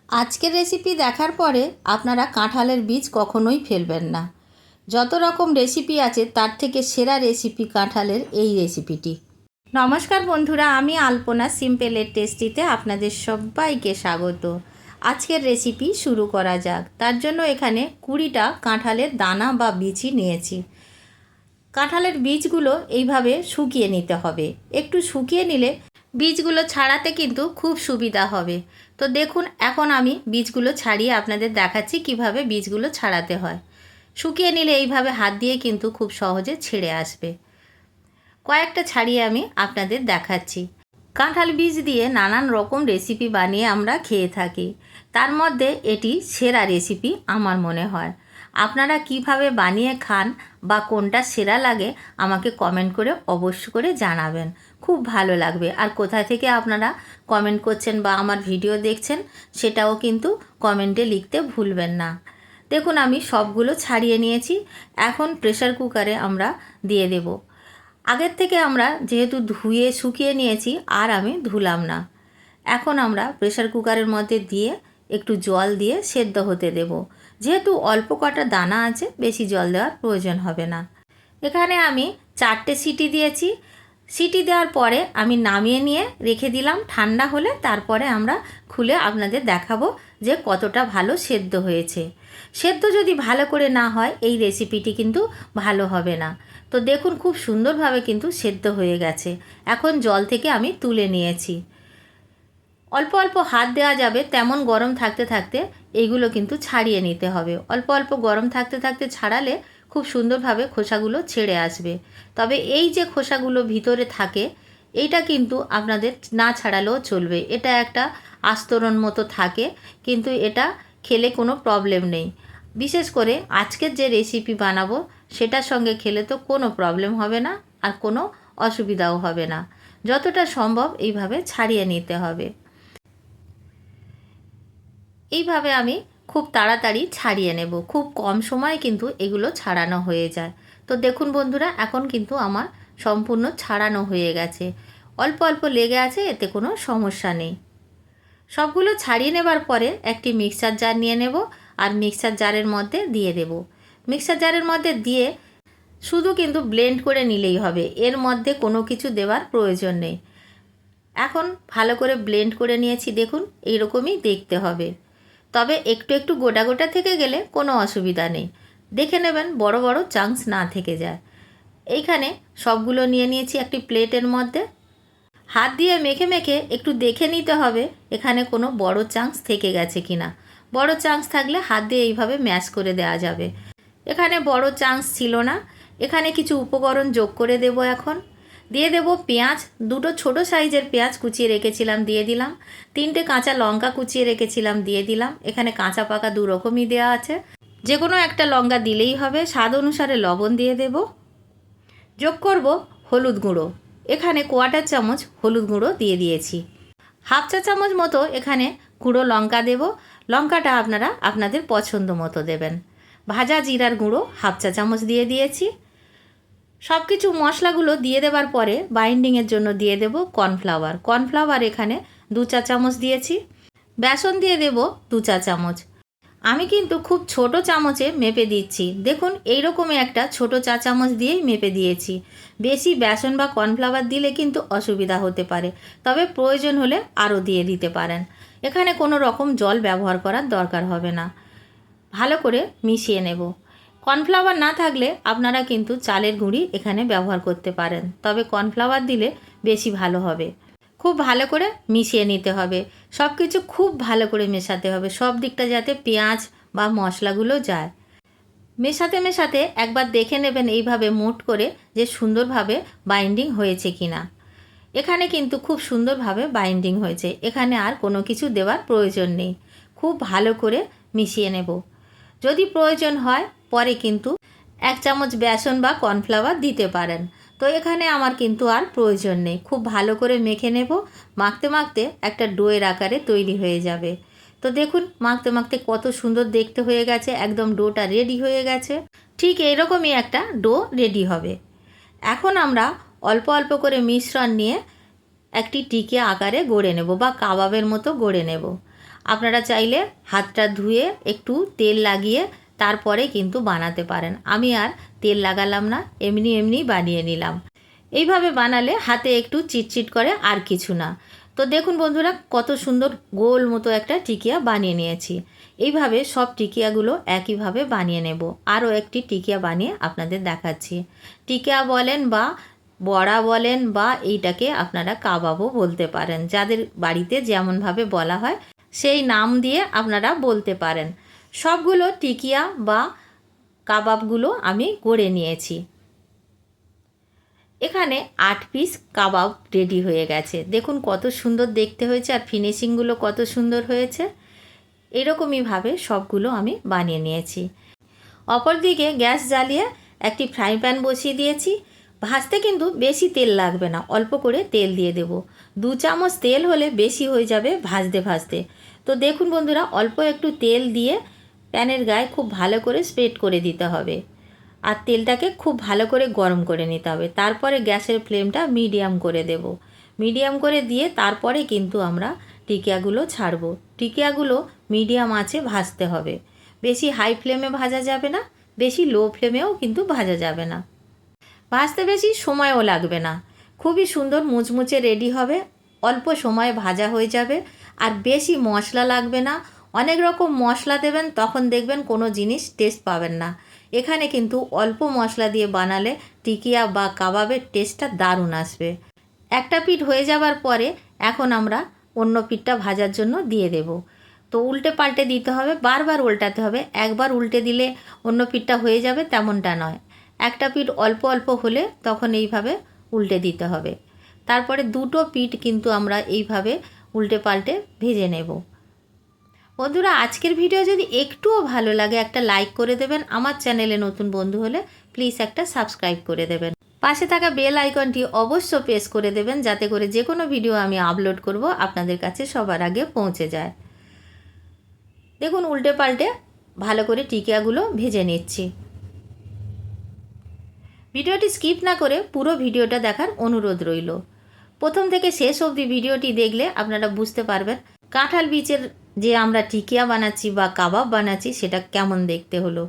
আজকের রেসিপি দেখার পরে আপনারা কাঁঠালের বীজ কখনোই ফেলবেন না। যত রকম রেসিপি আছে তার থেকে সেরা রেসিপি কাঁঠালের এই রেসিপিটি। নমস্কার বন্ধুরা, আমি আলপনা সিম্পলের টেস্টিতে আপনাদের সবাইকে স্বাগত। আজকের রেসিপি শুরু করা যাক। তার জন্য এখানে 20টা কাঁঠালের দানা বা বিচি নিয়েছি। কাঁঠালের বীজগুলো এইভাবে শুকিয়ে নিতে হবে। একটু শুকিয়ে নিলে বীজগুলো ছাড়াতে কিন্তু খুব সুবিধা হবে। তো দেখুন, এখন আমি বীজগুলো ছাড়িয়ে আপনাদের দেখাচ্ছি কিভাবে বীজগুলো ছাড়াতে হয়। শুকিয়ে নিলে এইভাবে হাত দিয়ে কিন্তু খুব সহজে ছেড়ে আসবে। কয়েকটা ছাড়িয়ে আমি আপনাদের দেখাচ্ছি। কাঁঠাল বীজ দিয়ে নানান রকম রেসিপি বানিয়ে আমরা খেয়ে থাকি, তার মধ্যে এটি সেরা রেসিপি আমার মনে হয়। আপনারা কিভাবে বানিয়ে খান বা কোনটা সেরা লাগে আমাকে কমেন্ট করে অবশ্য করে জানাবেন, খুব ভালো লাগবে। আর কোথা থেকে আপনারা কমেন্ট করছেন বা আমার ভিডিও দেখছেন সেটাও কিন্তু কমেন্টে লিখতে ভুলবেন না। দেখুন, আমি সবগুলো ছাড়িয়ে নিয়েছি। এখন প্রেসার কুকারে আমরা দিয়ে দেব। আগের থেকে আমরা যেহেতু ধুয়ে শুকিয়ে নিয়েছি, আর আমি ধুলাম না। এখন আমরা প্রেসার কুকারের মধ্যে দিয়ে একটু জল দিয়ে সেদ্ধ হতে দেব। যেহেতু অল্প কটা দানা আছে, বেশি জল দেওয়ার প্রয়োজন হবে না। এখানে আমি 4টে সিটি দিয়েছি। সিটি দেওয়ার পরে আমি নামিয়ে নিয়ে রেখে দিলাম। ঠান্ডা হলে তারপরে আমরা খুলে আপনাদের দেখাবো যে কতটা ভালো সেদ্ধ হয়েছে। সেদ্ধ যদি ভালো করে না হয় এই রেসিপিটি কিন্তু ভালো হবে না। তো দেখুন, খুব সুন্দরভাবে কিন্তু সেদ্ধ হয়ে গেছে। এখন জল থেকে আমি তুলে নিয়েছি। অল্প অল্প হাত দেওয়া যাবে, তেমন গরম থাকতে থাকতে এইগুলো কিন্তু ছাড়িয়ে নিতে হবে। অল্প অল্প গরম থাকতে থাকতে ছাড়ালে খুব সুন্দরভাবে খোসাগুলো ছেড়ে আসবে। তবে এই যে খোসাগুলো ভিতরে থাকে, এইটা কিন্তু আপনাদের না ছাড়ালেও চলবে। এটা একটা আস্তরণ মতো থাকে, কিন্তু এটা খেলে কোনো প্রবলেম নেই। বিশেষ করে আজকের যে রেসিপি বানাবো সেটার সঙ্গে খেলে তো কোনো প্রবলেম হবে না, আর কোনো অসুবিধাও হবে না। যতটা সম্ভব এইভাবে ছাড়িয়ে নিতে হবে। এইভাবে আমি খুব তাড়াতাড়ি ছাড়িয়ে নেব। খুব কম সময়ে কিন্তু এগুলো ছাড়ানো হয়ে যায়। তো দেখুন বন্ধুরা, এখন কিন্তু আমার সম্পূর্ণ ছাড়ানো হয়ে গেছে। অল্প অল্প লেগে আছে, এতে কোনো সমস্যা নেই। সবগুলো ছাড়িয়ে নেবার পরে একটি মিক্সার জার নিয়ে নেব, আর মিক্সার জারের মধ্যে দিয়ে দেব। মিক্সার জারের মধ্যে দিয়ে শুধু কিন্তু ব্লেন্ড করে নিলেই হবে, এর মধ্যে কোনো কিছু দেওয়ার প্রয়োজন নেই। এখন ভালো করে ব্লেন্ড করে নিয়েছি। দেখুন, এইরকমই দেখতে হবে। তবে একটু একটু গোটা গোটা থেকে গেলে কোনো অসুবিধা নেই। দেখে নেবেন বড় বড় চাংস না থেকে যায়। এইখানে সবগুলো নিয়ে নিয়েছি একটি প্লেটের মধ্যে। হাত দিয়ে মেখে মেখে একটু দেখে নিতে হবে এখানে কোনো বড় চাংস থেকে গেছে কিনা। বড় চাংস থাকলে হাত দিয়ে এইভাবে ম্যাশ করে দেওয়া যাবে। এখানে বড় চাংস ছিল না। এখানে কিছু উপকরণ যোগ করে দেব। এখন দিয়ে দেব পেঁয়াজ। 2টো ছোটো সাইজের পেঁয়াজ কুচিয়ে রেখেছিলাম, দিয়ে দিলাম। 3টে কাঁচা লঙ্কা কুচিয়ে রেখেছিলাম, দিয়ে দিলাম। এখানে কাঁচা পাকা 2 রকমই দেওয়া আছে, যে কোনো একটা লঙ্কা দিলেই হবে। স্বাদ অনুসারে লবণ দিয়ে দেব। যোগ করব হলুদ গুঁড়ো। এখানে 1/4 চামচ হলুদ গুঁড়ো দিয়ে দিয়েছি। 1/2 চা চামচ মতো এখানে গুঁড়ো লঙ্কা দেব। লঙ্কাটা আপনারা আপনাদের পছন্দ মতো দেবেন। ভাজা জিরার গুঁড়ো 1/2 চা চামচ দিয়ে দিয়েছি। সব কিছু মশলাগুলো দিয়ে দেওয়ার পরে বাইন্ডিংয়ের জন্য দিয়ে দেব কর্নফ্লাওয়ার। কর্নফ্লাওয়ার এখানে 2 চা চামচ দিয়েছি। বেসন দিয়ে দেব 2 চা চামচ। আমি কিন্তু খুব ছোট চামচে মেপে দিচ্ছি। দেখুন, এইরকমই একটা ছোট চা চামচ দিয়েই মেপে দিয়েছি। বেশি বেসন বা কর্নফ্লাওয়ার দিলে কিন্তু অসুবিধা হতে পারে, তবে প্রয়োজন হলে আরও দিয়ে দিতে পারেন। এখানে কোনো রকম জল ব্যবহার করার দরকার হবে না। ভালো করে মিশিয়ে নেব। কর্নফ্লাওয়ার না থাকলে আপনারা কিন্তু চালের গুঁড়ি এখানে ব্যবহার করতে পারেন, তবে কর্নফ্লাওয়ার দিলে বেশি ভালো হবে। খুব ভালো করে মিশিয়ে নিতে হবে। সব কিছু খুব ভালো করে মেশাতে হবে, সব দিকটা যাতে পেঁয়াজ বা মশলাগুলো যায়। মেশাতে মেশাতে একবার দেখে নেবেন এইভাবে মুঠ করে যে সুন্দরভাবে বাইন্ডিং হয়েছে কিনা। এখানে কিন্তু খুব সুন্দরভাবে বাইন্ডিং হয়েছে। এখানে আর কোনো কিছু দেওয়ার প্রয়োজন নেই। খুব ভালো করে মিশিয়ে নেব। যদি প্রয়োজন হয় পরে কিন্তু 1 চামচ বেসন বা কর্নফ্লাওয়ার দিতে পারেন। তো এখানে আমার কিন্তু আর প্রয়োজন নেই। খুব ভালো করে মেখে নেব। মাখতে মাখতে একটা ডোয়ের আকারে তৈরি হয়ে যাবে। তো দেখুন, মাখতে মাখতে কত সুন্দর দেখতে হয়ে গেছে। একদম ডোটা রেডি হয়ে গেছে। ঠিক এইরকমই একটা ডো রেডি হবে। এখন আমরা অল্প অল্প করে মিশ্রণ নিয়ে একটি টিকিয়া আকারে গড়ে নেব বা কাবাবের মতো গড়ে নেব। আপনারা চাইলে হাতটা ধুয়ে একটু তেল লাগিয়ে তারপরে কিন্তু বানাতে পারেন। আমি আর তেল লাগালাম না, এমনি এমনি বানিয়ে নিলাম। এইভাবে বানালে হাতে একটু চিটচিট করে, আর কিছু না। তো দেখুন বন্ধুরা, কত সুন্দর গোল মতো একটা টিকিয়া বানিয়ে নিয়েছি। এইভাবে সব টিকিয়াগুলো একইভাবে বানিয়ে নেব। আরও একটি টিকিয়া বানিয়ে আপনাদের দেখাচ্ছি। টিকিয়া বলেন বা বড়া বলেন বা এইটাকে আপনারা কাবাবও বলতে পারেন, যাদের বাড়িতে যেমনভাবে বলা হয় সেই নাম দিয়ে আপনারা বলতে পারেন। সবগুলো টিকিয়া বা কাবাবগুলো আমি গড়ে নিয়েছি। এখানে 8 পিস কাবাব রেডি হয়ে গেছে। দেখুন কত সুন্দর দেখতে হয়েছে, আর ফিনিশিংগুলো কত সুন্দর হয়েছে। এরকমইভাবে সবগুলো আমি বানিয়ে নিয়েছি। অপরদিকে গ্যাস জ্বালিয়ে একটি ফ্রাই প্যান বসিয়ে দিয়েছি। ভাজতে কিন্তু বেশি তেল লাগবে না, অল্প করে তেল দিয়ে দেব। 2 চামচ তেল হলে বেশি হয়ে যাবে ভাজতে ভাজতে। তো দেখুন বন্ধুরা, অল্প একটু তেল দিয়ে প্যানের গায়ে খুব ভালো করে স্প্রেড করে দিতে হবে, আর তেলটাকে খুব ভালো করে গরম করে নিতে হবে। তারপরে গ্যাসের ফ্লেমটা মিডিয়াম করে দেব। মিডিয়াম করে দিয়ে তারপরে কিন্তু আমরা টিকিয়াগুলো ছাড়বো। টিকিয়াগুলো মিডিয়াম আঁচে ভাজতে হবে, বেশি হাই ফ্লেমে ভাজা যাবে না, বেশি লো ফ্লেমেও কিন্তু ভাজা যাবে না। ভাজতে বেশি সময়ও লাগবে না, খুবই সুন্দর মুচমুচে রেডি হবে। অল্প সময়ে ভাজা হয়ে যাবে, আর বেশি মশলা লাগবে না। অনেক রকম মশলা দেবেন, তখন দেখবেন কোনো জিনিস টেস্ট পাবেন না। এখানে কিন্তু অল্প মশলা দিয়ে বানালে টিকিয়া বা কাবাবের টেস্টটা দারুণ আসবে। একটা পিঠ হয়ে যাবার পরে এখন আমরা অন্য পিঠটা ভাজার জন্য দিয়ে দেব। তো উল্টে পাল্টে দিতে হবে, বারবার উল্টাতে হবে। একবার উল্টে দিলে অন্য পিঠটা হয়ে যাবে তেমনটা নয়। একটা পিঠ অল্প অল্প হলে তখন এইভাবে উল্টে দিতে হবে। তারপরে দুটো পিঠ কিন্তু আমরা এইভাবে উল্টে পাল্টে ভেজে নেব। বন্ধুরা, আজকের ভিডিও যদি একটুও ভালো লাগে একটা লাইক করে দেবেন। আমার চ্যানেলে নতুন বন্ধু হলে প্লিজ একটা সাবস্ক্রাইব করে দেবেন। পাশে থাকা বেল আইকনটি অবশ্য প্রেস করে দেবেন, যাতে করে যে কোনো ভিডিও আমি আপলোড করব আপনাদের কাছে সবার আগে পৌঁছে যায়। দেখুন উল্টে পাল্টে ভালো করে টিকিয়াগুলো ভেজে নিচ্ছি। ভিডিওটি স্কিপ না করে পুরো ভিডিওটা দেখার অনুরোধ রইল। প্রথম থেকে শেষ অবধি ভিডিওটি দেখলে আপনারা বুঝতে পারবেন কাঁঠাল বীজের যে আমরা টিকিয়া বানাচ্ছি বা কাবাব বানাচ্ছি সেটা কেমন দেখতে হলো।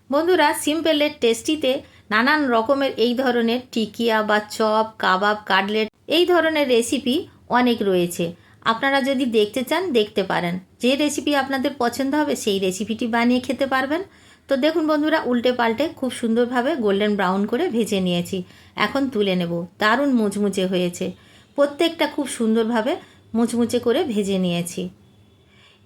বন্ধুরা, সিম্পলের টেস্টিতে নানান রকমের এই ধরনের টিকিয়া বা চপ, কাবাব, কাটলেট এই ধরনের রেসিপি অনেক রয়েছে। আপনারা যদি দেখতে চান দেখতে পারেন। যে রেসিপি আপনাদের পছন্দ হবে সেই রেসিপিটি বানিয়ে খেতে পারবেন। তো দেখুন বন্ধুরা, উল্টে পাল্টে খুব সুন্দরভাবে গোল্ডেন ব্রাউন করে ভেজে নিয়েছি। এখন তুলে নেব। দারুণ মুচমুচে হয়েছে, প্রত্যেকটা খুব সুন্দরভাবে মুচমুচে করে ভেজে নিয়েছি।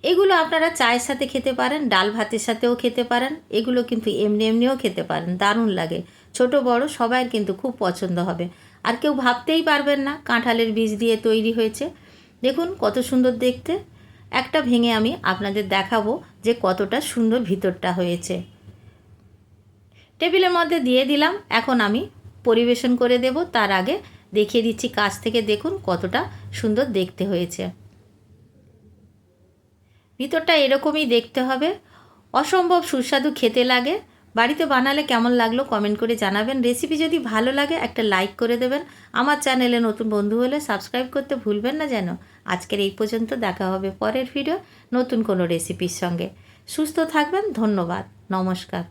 এগুলো আপনারা চায়ের সাথে খেতে পারেন, ডাল ভাতের সাথেও খেতে পারেন। এগুলো কিন্তু এমনি এমনিও খেতে পারেন, দারুণ লাগে। ছোট বড় সবার কিন্তু খুব পছন্দ হবে। আর কেউ ভাবতেই পারবেন না কাঁঠালের বীজ দিয়ে তৈরি হয়েছে। দেখুন কত সুন্দর দেখতে। একটা ভেঙে আমি আপনাদের দেখাবো যে কতটা সুন্দর ভিতরটা হয়েছে। টেবিলের মধ্যে দিয়ে দিলাম। এখন আমি পরিবেশন করে দেব। তার আগে দেখিয়ে দিচ্ছি কাছ থেকে, দেখুন কতটা সুন্দর দেখতে হয়েছে। ভিতরটা এরকমই দেখতে হবে, অসম্ভব সুস্বাদু খেতে লাগে। বাড়িতে বানালে কেমন লাগলো কমেন্ট করে জানাবেন। রেসিপি যদি ভালো লাগে একটা লাইক করে দেবেন। আমার চ্যানেলে নতুন বন্ধু হলে সাবস্ক্রাইব করতে ভুলবেন না যেন। আজকের এই পর্যন্ত, দেখা হবে পরের ভিডিও নতুন কোনো রেসিপির সঙ্গে। সুস্থ থাকবেন, ধন্যবাদ, নমস্কার।